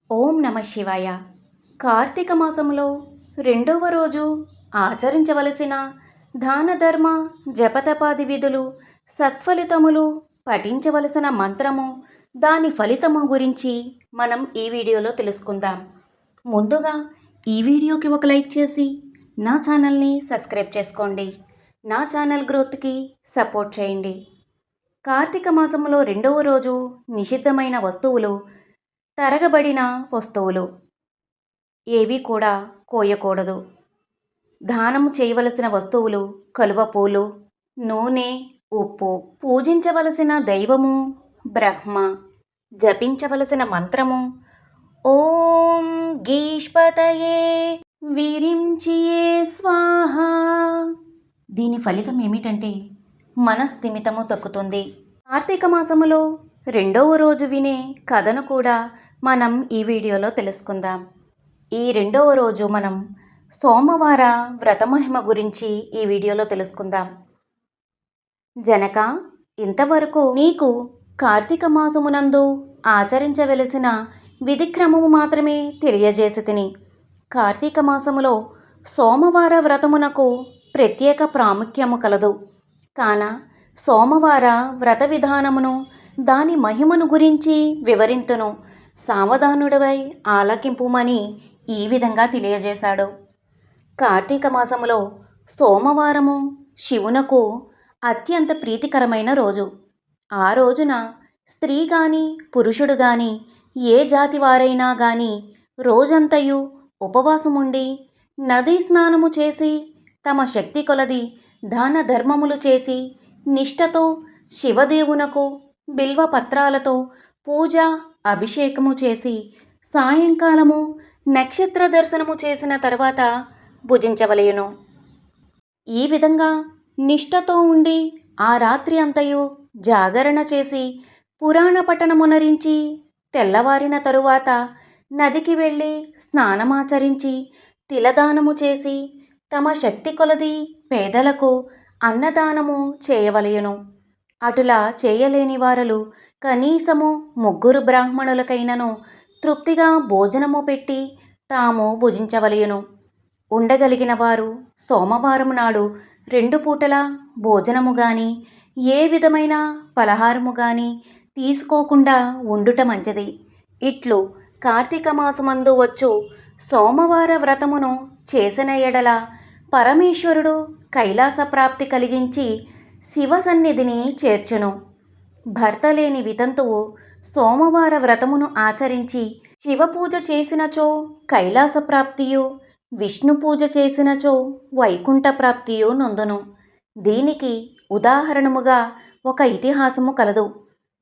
ఓం నమ శివాయ. కార్తీక మాసంలో రెండవ రోజు ఆచరించవలసిన దాన ధర్మ జపతపాది విధులు, సత్ఫలితములు, పఠించవలసిన మంత్రము, దాని ఫలితము గురించి మనం ఈ వీడియోలో తెలుసుకుందాం. ముందుగా ఈ వీడియోకి ఒక లైక్ చేసి నా ఛానల్ని సబ్స్క్రైబ్ చేసుకోండి. నా ఛానల్ గ్రోత్కి సపోర్ట్ చేయండి. కార్తీక మాసంలో రెండవ రోజు నిషిద్ధమైన వస్తువులు, తరగబడిన వస్తువులు ఏవి కూడా కోయకూడదు. దానం చేయవలసిన వస్తువులు కలువ పూలు, నూనె, ఉప్పు. పూజించవలసిన దైవము బ్రహ్మ. జపించవలసిన మంత్రము ఓం గీష్పతయే విరించియే స్వాహ. దీని ఫలితం ఏమిటంటే మనస్థిమితము తగ్గుతుంది. కార్తీక మాసములో రెండవ రోజు వినే కథను కూడా మనం ఈ వీడియోలో తెలుసుకుందాం. ఈ రెండవ రోజు మనం సోమవార వ్రతమహిమ గురించి ఈ వీడియోలో తెలుసుకుందాం. జనక, ఇంతవరకు నీకు కార్తీక మాసమునందు ఆచరించవలసిన విధిక్రమము మాత్రమే తెలియజేసి తిని. కార్తీక మాసములో సోమవార వ్రతమునకు ప్రత్యేక ప్రాముఖ్యము కలదు. కాన సోమవార వ్రత విధానమును, దాని మహిమను గురించి వివరింతును. సావధానుడవై ఆలకింపుమని ఈ విధంగా తెలియజేశాడు. కార్తీక మాసములో సోమవారము శివునకు అత్యంత ప్రీతికరమైన రోజు. ఆ రోజున స్త్రీ గాని పురుషుడు గాని ఏ జాతి వారైనా గాని రోజంతయు ఉపవాసముండి నదీ స్నానము చేసి తమ శక్తి కొలది దాన ధర్మములు చేసి నిష్ఠతో శివదేవునకు బిల్వ పత్రాలతో పూజ అభిషేకము చేసి సాయంకాలము నక్షత్ర దర్శనము చేసిన తర్వాత భుజించవలయును. ఈ విధంగా నిష్ఠతో ఉండి ఆ రాత్రి అంతయు జాగరణ చేసి పురాణ పఠనమునరించి తెల్లవారిన తరువాత నదికి వెళ్ళి స్నానమాచరించి తిలదానము చేసి తమ శక్తి కొలది పేదలకు అన్నదానము చేయవలయును. అటులా చేయలేని వారలు కనీసము 3 బ్రాహ్మణులకైనను తృప్తిగా భోజనము పెట్టి తాము భుజించవలయును. ఉండగలిగిన వారు సోమవారం నాడు 2 పూటల భోజనము గాని ఏ విధమైన పలహారము గాని తీసుకోకుండా ఉండుట మంచిది. ఇట్లు కార్తీక మాసమందు వచ్చు సోమవార వ్రతమును చేసిన ఎడల పరమేశ్వరుడు కైలాస ప్రాప్తి కలిగించి శివ సన్నిధిని చేర్చును. భర్త లేని వితంతువు సోమవార వ్రతమును ఆచరించి శివపూజ చేసినచో కైలాస ప్రాప్తియు, విష్ణు పూజ చేసినచో వైకుంఠ ప్రాప్తియు నొందును. దీనికి ఉదాహరణముగా ఒక ఇతిహాసము కలదు.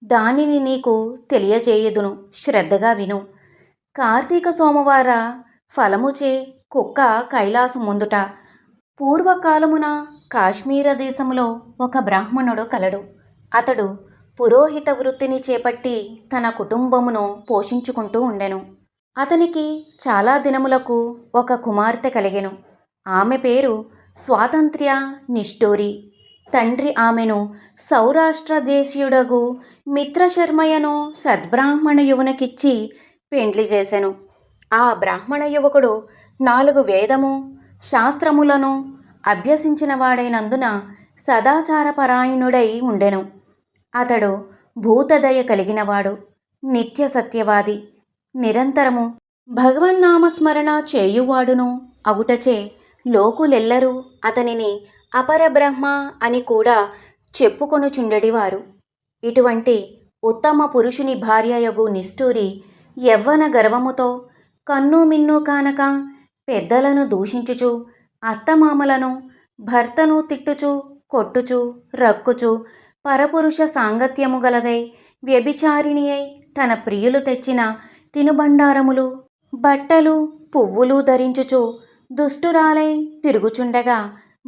దానిని నీకు తెలియజేయుదును, శ్రద్ధగా విను. కార్తీక సోమవార ఫలముచే కుక్క కైలాసు ముందుట. పూర్వకాలమున కాశ్మీర దేశములో ఒక బ్రాహ్మణుడు కలడు. అతడు పురోహిత వృత్తిని చేపట్టి తన కుటుంబమును పోషించుకుంటూ ఉండెను. అతనికి చాలా దినములకు ఒక కుమార్తె కలిగెను. ఆమె పేరు స్వాతంత్ర్య నిష్ఠూరి. తండ్రి ఆమెను సౌరాష్ట్ర దేశీయుడగు మిత్రశర్మయను సద్బ్రాహ్మణ యువనకిచ్చి పెండ్లి చేసెను. ఆ బ్రాహ్మణ యువకుడు 4 వేదము శాస్త్రములను అభ్యసించిన వాడైనందున సదాచారపరాయణుడై ఉండెను. అతడు భూతదయ కలిగినవాడు, నిత్య సత్యవాది, నిరంతరము భగవన్నామస్మరణ చేయువాడును అగుటచే లోకులెల్లరూ అతనిని అపరబ్రహ్మ అని కూడా చెప్పుకొనుచుండెడివారు. ఇటువంటి ఉత్తమ పురుషుని భార్యయగు నిష్ఠూరి యవ్వన గర్వముతో కన్ను మిన్ను కానక పెద్దలను దూషించుచు, అత్తమామలను భర్తను తిట్టుచు, కొట్టుచు, రక్కుచు, పరపురుష సాంగత్యము గలదై వ్యభిచారిణి అయి తన ప్రియులు తెచ్చిన తినుబండారములు, బట్టలు, పువ్వులు ధరించుచు దుష్టురాలై తిరుగుచుండగా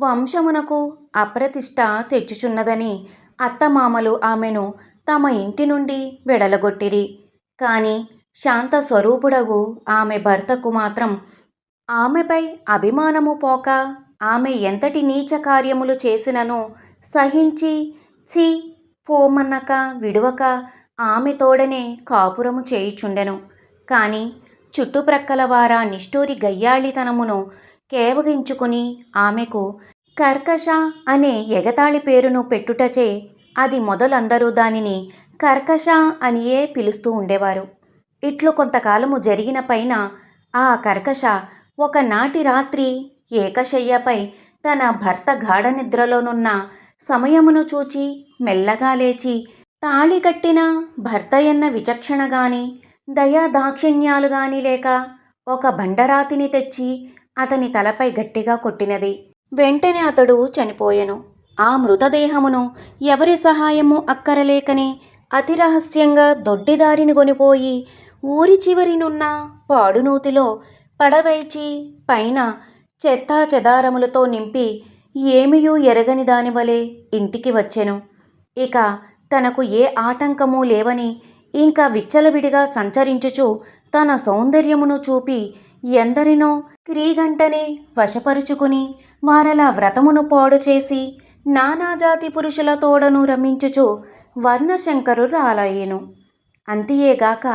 వంశమునకు అప్రతిష్ట తెచ్చుచున్నదని అత్తమామలు ఆమెను తమ ఇంటి నుండి వెడలగొట్టిరి. కాని శాంత స్వరూపుడగు ఆమె భర్తకు మాత్రం ఆమెపై అభిమానము పోక ఆమె ఎంతటి నీచ కార్యములు చేసినను సహించి చి పోమన్నక విడువక ఆమె తోడనే కాపురము చేయుచుండెను. కాని చుట్టుప్రక్కల వార నిష్ఠూరి గయ్యాళితనమును కేవగించుకుని ఆమెకు కర్కశ అనే ఎగతాళి పేరును పెట్టుటచే అది మొదలందరూ దానిని కర్కశ అనియే పిలుస్తూ ఉండేవారు. ఇట్లు కొంతకాలము జరిగిన పైన ఆ కర్కశ ఒకనాటి రాత్రి ఏకశయ్యపై తన భర్త గాఢనిద్రలోనున్న సమయమును చూచి మెల్లగా లేచి తాళి కట్టిన భర్తయన్న విచక్షణ గాని దయా దాక్షిణ్యాలు గాని లేక ఒక బండరాతిని తెచ్చి అతని తలపై గట్టిగా కొట్టినది. వెంటనే అతడు చనిపోయెను. ఆ మృతదేహమును ఎవరి సహాయము అక్కరలేకనే అతి రహస్యంగా దొడ్డిదారిని కొనిపోయి ఊరి చివరినున్న పాడునూతిలో పడవేచి పైన చెత్తా చెదారములతో నింపి ఏమియూ ఎరగని దానివలే ఇంటికి వచ్చెను. ఇక తనకు ఏ ఆటంకము లేవని ఇంకా విచ్చలవిడిగా సంచరించుచు తన సౌందర్యమును చూపి ఎందరినో క్రీగంటనే వశపరుచుకుని వారల వ్రతమును పాడు చేసి నానాజాతి పురుషుల తోడను రమించుచు వర్ణశంకరురాలయ్యెను. అంతియేగాక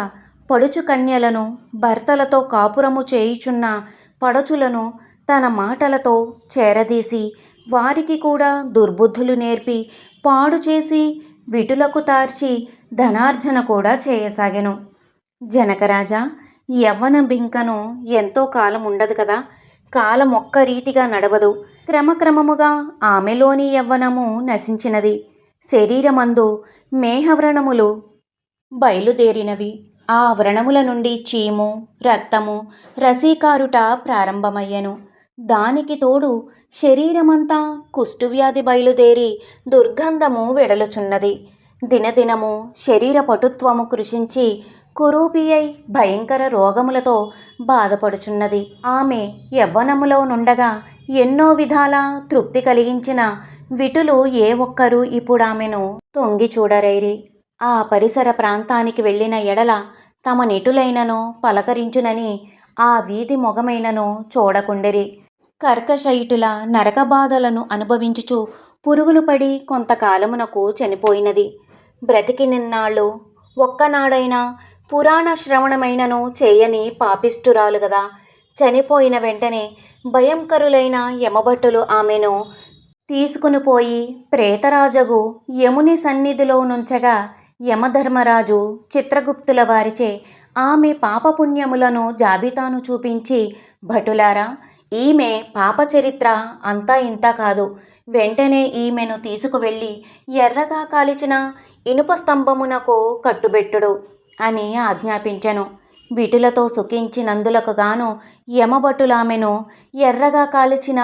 పడుచు కన్యలను భర్తలతో కాపురము చేయుచున్న పడచులను తన మాటలతో చేరదీసి వారికి కూడా దుర్బుద్ధులు నేర్పి పాడు చేసి విటులకు తార్చి ధనార్జన కూడా చేయసాగెను. జనకరాజా, యవ్వనం బింకను ఎంతో కాలం ఉండదు కదా. కాలం ఒక్క రీతిగా నడవదు. క్రమక్రమముగా ఆమెలోని యవ్వనము నశించినది. శరీరమందు మేహవ్రణములు బయలుదేరినవి. ఆ వ్రణముల నుండి చీము, రక్తము, రసీకారుట ప్రారంభమయ్యెను. దానికి తోడు శరీరమంతా కుష్ఠువ్యాధి బయలుదేరి దుర్గంధము వెడలుచున్నది. దినదినము శరీర పటుత్వము కృషించి కురూపియై భయంకర రోగములతో బాధపడుచున్నది. ఆమె యవ్వనములో నుండగా ఎన్నో విధాల తృప్తి కలిగించిన విటులు ఏ ఒక్కరూ ఇప్పుడామెను తొంగి చూడరైరి. ఆ పరిసర ప్రాంతానికి వెళ్ళిన ఎడల తమ నిటులైననో పలకరించునని ఆ వీధి మొగమైననో చూడకుండిరి. కర్కశయిటుల నరకబాధలను అనుభవించుచు పురుగులు పడి కొంతకాలమునకు చనిపోయినది. బ్రతికి నిన్నాళ్ళు ఒక్కనాడైనా పురాణ శ్రవణమైనను చేయని పాపిష్టురాలు గదా. చనిపోయిన వెంటనే భయంకరులైన యమభట్టులు ఆమెను తీసుకుని పోయి ప్రేతరాజగు యముని సన్నిధిలో నుంచగా యమధర్మరాజు చిత్రగుప్తుల వారిచే ఆమె పాపపుణ్యములను జాబితాను చూపించి, భటులారా, ఈమె పాపచరిత్ర అంతా ఇంతా కాదు. వెంటనే ఈమెను తీసుకువెళ్ళి ఎర్రగా కాల్చిన ఇనుప స్తంభమునకు కట్టుబెట్టుడు అని ఆజ్ఞాపించెను. విటులతో సుఖించినందులకు గాను యమభటులామెను ఎర్రగా కాల్చిన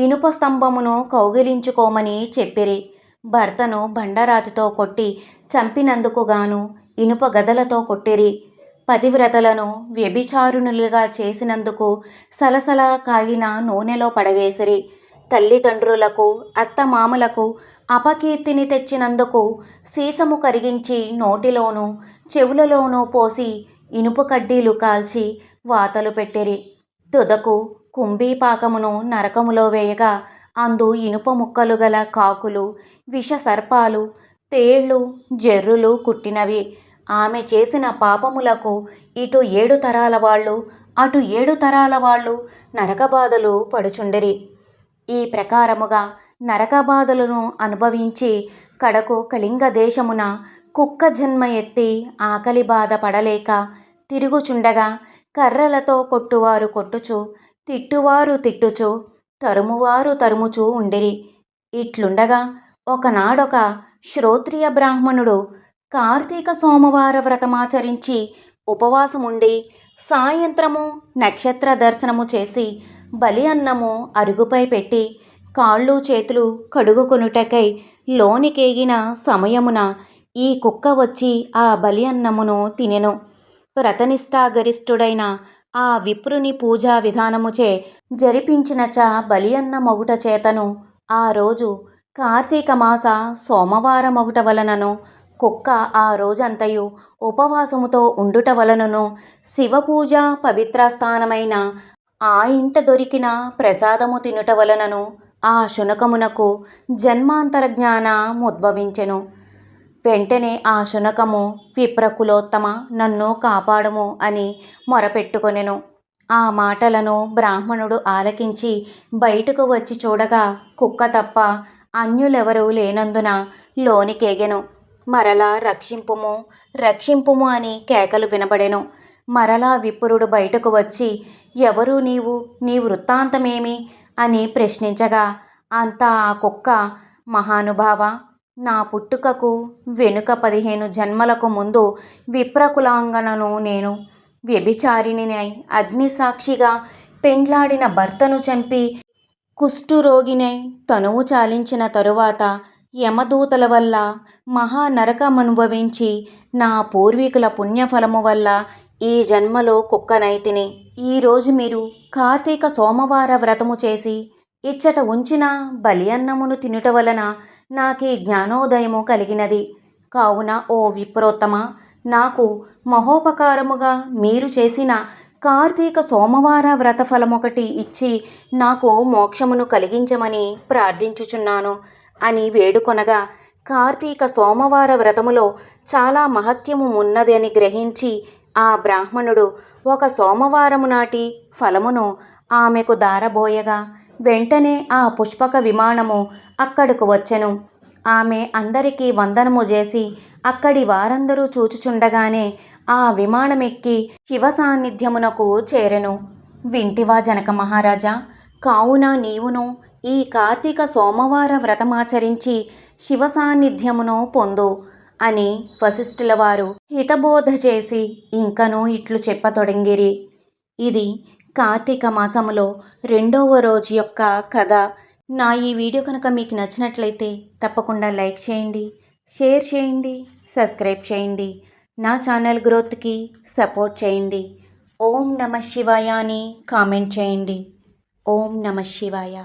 ఇనుప స్తంభమును కౌగిలించుకోమని చెప్పిరి. భర్తను బండరాతితో కొట్టి చంపినందుకు గాను ఇనుప గదలతో కొట్టిరి. పతివ్రతలను వ్యభిచారుణులుగా చేసినందుకు సలసల కాగిన నూనెలో పడవేసిరి. తల్లిదండ్రులకు అత్తమామలకు అపకీర్తిని తెచ్చినందుకు సీసము కరిగించి నోటిలోనూ చెవులలోనూ పోసి ఇనుప కడ్డీలు కాల్చి వాతలు పెట్టిరి. తుదకు కుంభీపాకమును నరకములో వేయగా అందు ఇనుప ముక్కలు గల కాకులు, విష సర్పాలు, తేళ్లు, జెర్రులు కుట్టినవి. ఆమె చేసిన పాపములకు ఇటు 7 తరాల వాళ్ళు అటు 7 తరాల వాళ్ళు నరకబాధలు పడుచుండిరి. ఈ ప్రకారముగా నరకబాధలను అనుభవించి కడకు కళింగ దేశమున కుక్క జన్మ ఎత్తి ఆకలి బాధ పడలేక తిరుగుచుండగా కర్రలతో కొట్టువారు కొట్టుచు, తిట్టువారు తిట్టుచు, తరుమువారు తరుముచూ ఉండిరి. ఇట్లుండగా ఒకనాడొక శ్రోత్రియ బ్రాహ్మణుడు కార్తీక సోమవార వ్రతమాచరించి ఉపవాసముండి సాయంత్రము నక్షత్ర దర్శనము చేసి బలి అన్నము అరుగుపై పెట్టి కాళ్ళు చేతులు కడుగుకొనుటకై లోనికేగిన సమయమున ఈ కుక్క వచ్చి ఆ బలి అన్నమును తినెను. వ్రతనిష్ఠాగరిష్ఠుడైన ఆ విప్రుని పూజా విధానముచే జరిపించినచ బలి అన్న మొగుట చేతను ఆ రోజు కార్తీక మాస సోమవార మొగుట వలనను కుక్క ఆ రోజంతయు ఉపవాసముతో ఉండుట వలనను శివపూజ పవిత్రస్థానమైన ఆ ఇంట దొరికిన ప్రసాదము తినుట వలనను ఆ శునకమునకు జన్మాంతర జ్ఞానముద్భవించెను. వెంటనే ఆ శునకము, విప్రకులోత్తమ, నన్ను కాపాడుము అని మొరపెట్టుకొనెను. ఆ మాటలను బ్రాహ్మణుడు ఆలకించి బయటకు వచ్చి చూడగా కుక్క తప్ప అన్యులెవరూ లేనందున లోనికేగెను. మరలా రక్షింపుము, రక్షింపుము అని కేకలు వినబడెను. మరలా విప్రుడు బయటకు వచ్చి, ఎవరు నీవు, నీ వృత్తాంతమేమి అని ప్రశ్నించగా అంతా ఆ కుక్క, మహానుభావ, నా పుట్టుకకు వెనుక 15 జన్మలకు ముందు విప్రకులాంగనను నేను. వ్యభిచారిణినై అగ్నిసాక్షిగా పెండ్లాడిన భర్తను చంపి కుష్ఠురోగినై తనువు చాలించిన తరువాత యమదూతల వల్ల మహానరకమనుభవించి నా పూర్వీకుల పుణ్యఫలము వల్ల ఈ జన్మలో కుక్కనైతిని. ఈరోజు మీరు కార్తీక సోమవార వ్రతము చేసి ఇచ్చట ఉంచిన బలి అన్నమును తినుట వలన నాకీ జ్ఞానోదయము కలిగినది. కావున ఓ విప్రోత్తమ, నాకు మహోపకారముగా మీరు చేసిన కార్తీక సోమవార వ్రత ఫలమొకటి ఇచ్చి నాకు మోక్షమును కలిగించమని ప్రార్థించుచున్నాను అని వేడుకొనగా, కార్తీక సోమవార వ్రతములో చాలా మహత్యము ఉన్నది అని గ్రహించి ఆ బ్రాహ్మణుడు ఒక సోమవారము నాటి ఫలమును ఆమెకు దారబోయగా వెంటనే ఆ పుష్పక విమానము అక్కడకు వచ్చెను. ఆమె అందరికీ వందనము చేసి అక్కడి వారందరూ చూచుచుండగానే ఆ విమానమెక్కి శివ సాన్నిధ్యమునకు చేరెను. వింటివా జనక మహారాజా? కావున నీవును ఈ కార్తీక సోమవార వ్రతమాచరించి శివ సాన్నిధ్యమును పొందు అని వశిష్ఠుల వారు హితబోధ చేసి ఇంకనూ ఇట్లు చెప్పతొడంగిరి. ఇది కార్తీక మాసములో 2వ రోజు యొక్క కథ. నా ఈ వీడియో కనుక మీకు నచ్చినట్లయితే తప్పకుండా లైక్ చేయండి, షేర్ చేయండి, సబ్స్క్రైబ్ చేయండి. నా ఛానల్ గ్రోత్కి సపోర్ట్ చేయండి. ఓం నమః శివాయ అని కామెంట్ చేయండి. ఓం నమః శివాయ.